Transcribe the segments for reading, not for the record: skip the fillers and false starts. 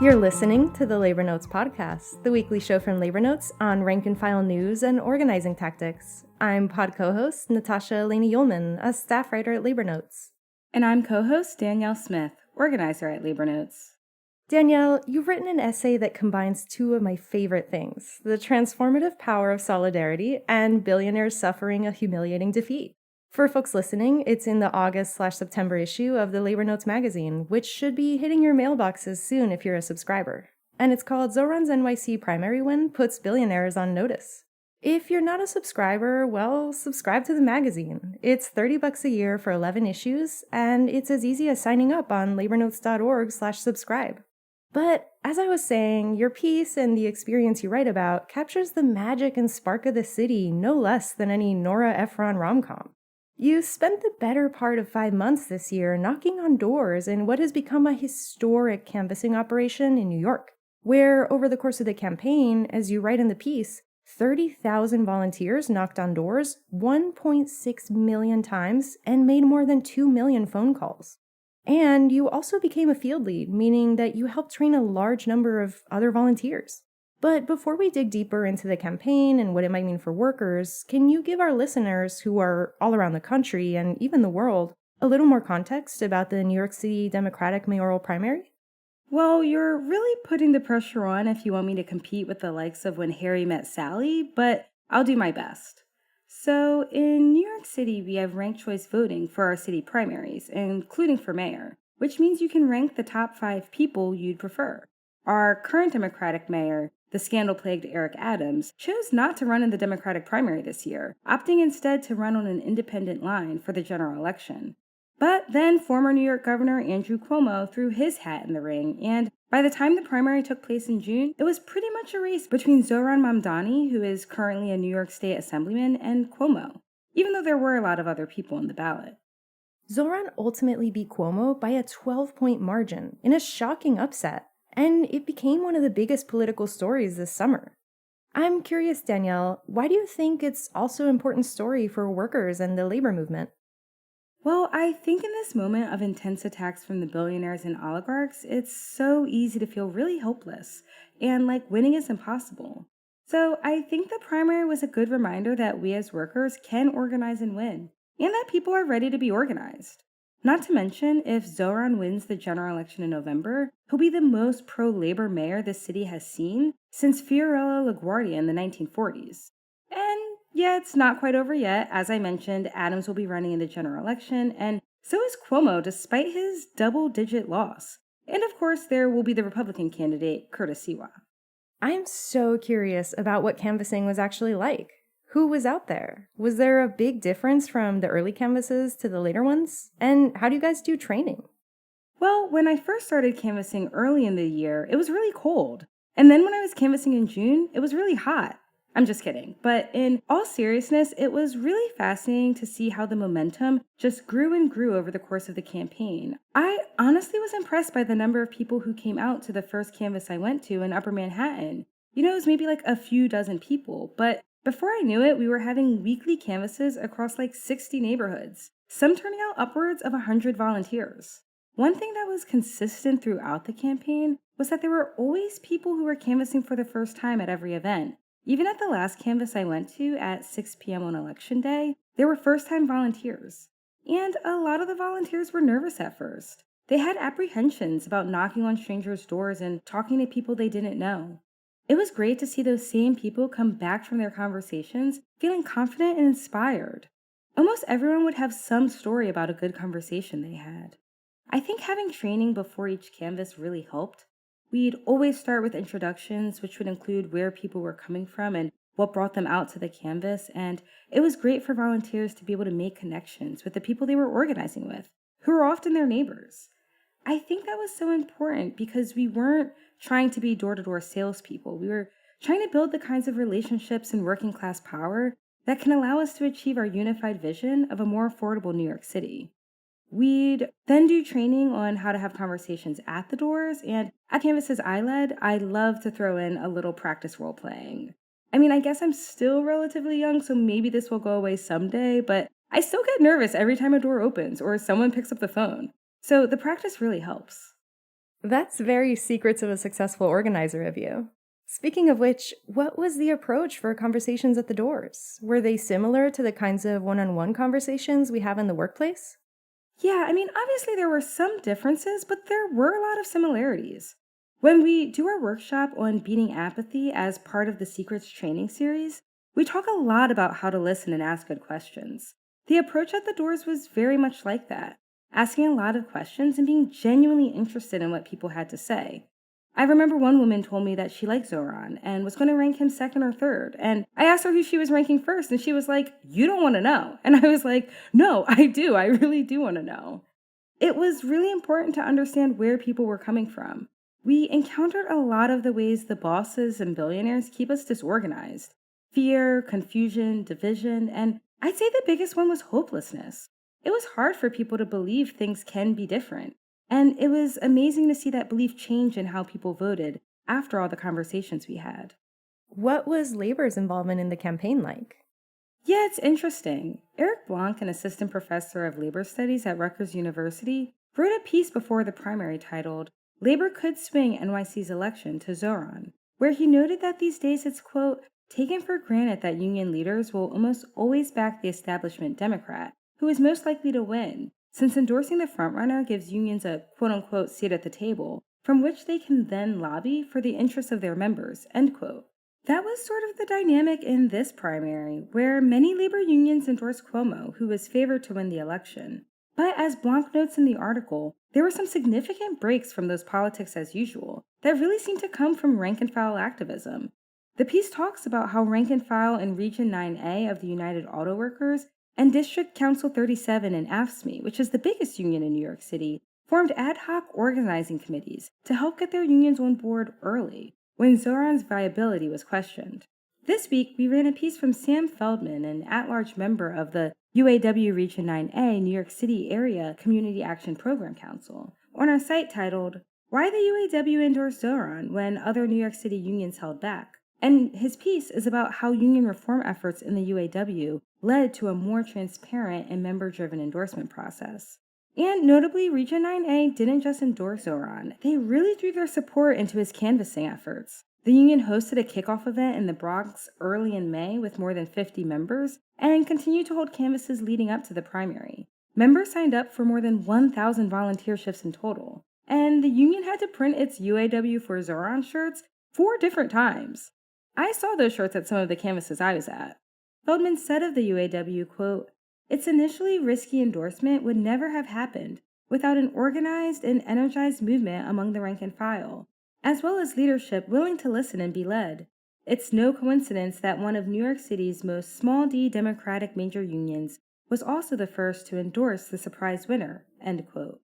You're listening to the Labor Notes podcast, the weekly show from Labor Notes on rank and file news and organizing tactics. I'm pod co-host Natascha and Danielle, a staff writer at Labor Notes. And I'm co-host Danielle Smith, organizer at Labor Notes. Danielle, you've written an essay that combines two of my favorite things, the transformative power of solidarity and billionaires suffering a humiliating defeat. For folks listening, it's in the August/September issue of the Labor Notes magazine, which should be hitting your mailboxes soon if you're a subscriber. And it's called Zohran's NYC primary win puts billionaires on notice. If you're not a subscriber, well, subscribe to the magazine. It's $30 a year for 11 issues, and it's as easy as signing up on labornotes.org/subscribe. But as I was saying, your piece and the experience you write about captures the magic and spark of the city no less than any Nora Ephron rom-com. You spent the better part of 5 months this year knocking on doors in what has become a historic canvassing operation in New York, where over the course of the campaign, as you write in the piece, 30,000 volunteers knocked on doors 1.6 million times and made more than 2 million phone calls. And you also became a field lead, meaning that you helped train a large number of other volunteers. But before we dig deeper into the campaign and what it might mean for workers, can you give our listeners, who are all around the country and even the world, a little more context about the New York City Democratic mayoral primary? Well, you're really putting the pressure on if you want me to compete with the likes of When Harry Met Sally, but I'll do my best. So, in New York City, we have ranked choice voting for our city primaries, including for mayor, which means you can rank the top 5 people you'd prefer. Our current Democratic mayor, the scandal-plagued Eric Adams, chose not to run in the Democratic primary this year, opting instead to run on an independent line for the general election. But then former New York Governor Andrew Cuomo threw his hat in the ring, and by the time the primary took place in June, it was pretty much a race between Zohran Mamdani, who is currently a New York State Assemblyman, and Cuomo, even though there were a lot of other people on the ballot. Zohran ultimately beat Cuomo by a 12-point margin in a shocking upset, and it became one of the biggest political stories this summer. I'm curious, Danielle, why do you think it's also an important story for workers and the labor movement? Well, I think in this moment of intense attacks from the billionaires and oligarchs, it's so easy to feel really hopeless and like winning is impossible. So I think the primary was a good reminder that we as workers can organize and win, and that people are ready to be organized. Not to mention, if Zohran wins the general election in November, he'll be the most pro-labor mayor the city has seen since Fiorello LaGuardia in the 1940s. And yeah, it's not quite over yet. As I mentioned, Adams will be running in the general election, and so is Cuomo despite his double-digit loss. And of course, there will be the Republican candidate, Curtis Siwa. I'm so curious about what canvassing was actually like. Who was out there? Was there a big difference from the early canvasses to the later ones? And how do you guys do training? Well, when I first started canvassing early in the year, it was really cold. And then when I was canvassing in June, it was really hot. I'm just kidding. But in all seriousness, it was really fascinating to see how the momentum just grew and grew over the course of the campaign. I honestly was impressed by the number of people who came out to the first canvass I went to in Upper Manhattan. It was maybe like a few dozen people, but before I knew it, we were having weekly canvasses across like 60 neighborhoods, some turning out upwards of 100 volunteers. One thing that was consistent throughout the campaign was that there were always people who were canvassing for the first time at every event. Even at the last canvass I went to at 6 p.m. on Election Day, there were first-time volunteers. And a lot of the volunteers were nervous at first. They had apprehensions about knocking on strangers' doors and talking to people they didn't know. It was great to see those same people come back from their conversations feeling confident and inspired. Almost everyone would have some story about a good conversation they had. I think having training before each canvass really helped. We'd always start with introductions, which would include where people were coming from and what brought them out to the canvass, and it was great for volunteers to be able to make connections with the people they were organizing with, who were often their neighbors. I think that was so important because we weren't trying to be door-to-door salespeople. We were trying to build the kinds of relationships and working class power that can allow us to achieve our unified vision of a more affordable New York City. We'd then do training on how to have conversations at the doors, and at canvases I led, I love to throw in a little practice role-playing. I guess I'm still relatively young, so maybe this will go away someday, but I still get nervous every time a door opens or someone picks up the phone. So the practice really helps. That's very secrets of a successful organizer of you. Speaking of which, what was the approach for conversations at the doors? Were they similar to the kinds of one-on-one conversations we have in the workplace? Yeah, obviously there were some differences, but there were a lot of similarities. When we do our workshop on beating apathy as part of the Secrets training series, we talk a lot about how to listen and ask good questions. The approach at the doors was very much like that, asking a lot of questions and being genuinely interested in what people had to say. I remember one woman told me that she liked Zohran and was going to rank him second or third. And I asked her who she was ranking first, and she was like, "You don't want to know." And I was like, "No, I do. I really do want to know." It was really important to understand where people were coming from. We encountered a lot of the ways the bosses and billionaires keep us disorganized: fear, confusion, division, and I'd say the biggest one was hopelessness. It was hard for people to believe things can be different. And it was amazing to see that belief change in how people voted after all the conversations we had. What was Labor's involvement in the campaign like? Yeah, it's interesting. Eric Blanc, an assistant professor of labor studies at Rutgers University, wrote a piece before the primary titled, "Labor Could Swing NYC's Election to Zohran," where he noted that these days it's, quote, taken for granted that union leaders will almost always back the establishment Democrat, who is most likely to win, since endorsing the frontrunner gives unions a quote-unquote seat at the table, from which they can then lobby for the interests of their members, end quote. That was sort of the dynamic in this primary, where many labor unions endorsed Cuomo, who was favored to win the election. But as Blanc notes in the article, there were some significant breaks from those politics as usual that really seemed to come from rank-and-file activism. The piece talks about how rank-and-file in Region 9A of the United Auto Workers and District Council 37 in AFSCME, which is the biggest union in New York City, formed ad hoc organizing committees to help get their unions on board early, when Zohran's viability was questioned. This week, we ran a piece from Sam Feldman, an at-large member of the UAW Region 9A New York City Area Community Action Program Council, on our site titled, "Why the UAW Endorsed Zohran When Other New York City Unions Held Back." And his piece is about how union reform efforts in the UAW led to a more transparent and member-driven endorsement process. And notably, Region 9A didn't just endorse Zohran, they really threw their support into his canvassing efforts. The union hosted a kickoff event in the Bronx early in May with more than 50 members and continued to hold canvasses leading up to the primary. Members signed up for more than 1,000 volunteer shifts in total, and the union had to print its UAW for Zohran shirts 4 different times. I saw those shirts at some of the canvases I was at. Feldman said of the UAW, quote, "Its initially risky endorsement would never have happened without an organized and energized movement among the rank and file, as well as leadership willing to listen and be led. It's no coincidence that one of New York City's most small d Democratic major unions was also the first to endorse the surprise winner," end quote.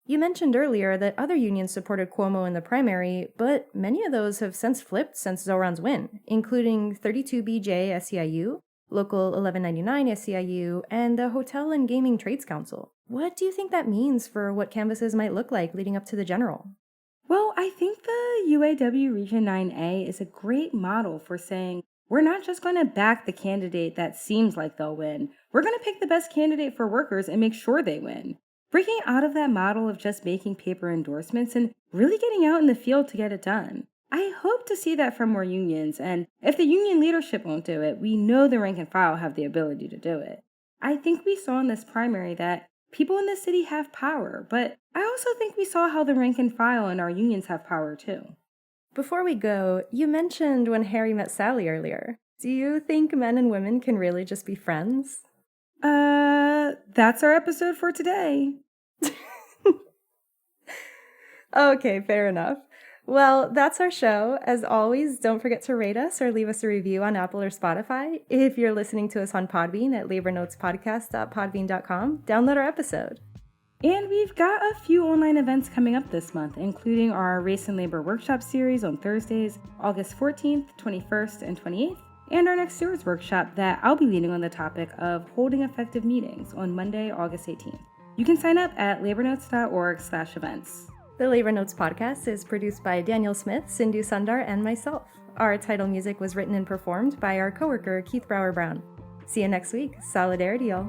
You mentioned earlier that other unions supported Cuomo in the primary, but many of those have since flipped since Zohran's win, including 32BJ SEIU, Local 1199 SEIU, and the Hotel and Gaming Trades Council. What do you think that means for what canvases might look like leading up to the general? Well, I think the UAW Region 9A is a great model for saying, we're not just going to back the candidate that seems like they'll win. We're going to pick the best candidate for workers and make sure they win. Breaking out of that model of just making paper endorsements and really getting out in the field to get it done. I hope to see that from more unions, and if the union leadership won't do it, we know the rank and file have the ability to do it. I think we saw in this primary that people in the city have power, but I also think we saw how the rank and file and our unions have power too. Before we go, you mentioned when Harry met Sally earlier. Do you think men and women can really just be friends? That's our episode for today. Okay, fair enough. Well, that's our show. As always, don't forget to rate us or leave us a review on Apple or Spotify. If you're listening to us on Podbean at labornotespodcast.podbean.com, download our episode. And we've got a few online events coming up this month, including our Race and Labor Workshop series on Thursdays, August 14th, 21st, and 28th, and our next Stewards Workshop that I'll be leading on the topic of holding effective meetings on Monday, August 18th. You can sign up at labornotes.org/events. The Labor Notes podcast is produced by Daniel Smith, Sindhu Sundar, and myself. Our title music was written and performed by our coworker, Keith Brower Brown. See you next week. Solidarity, y'all.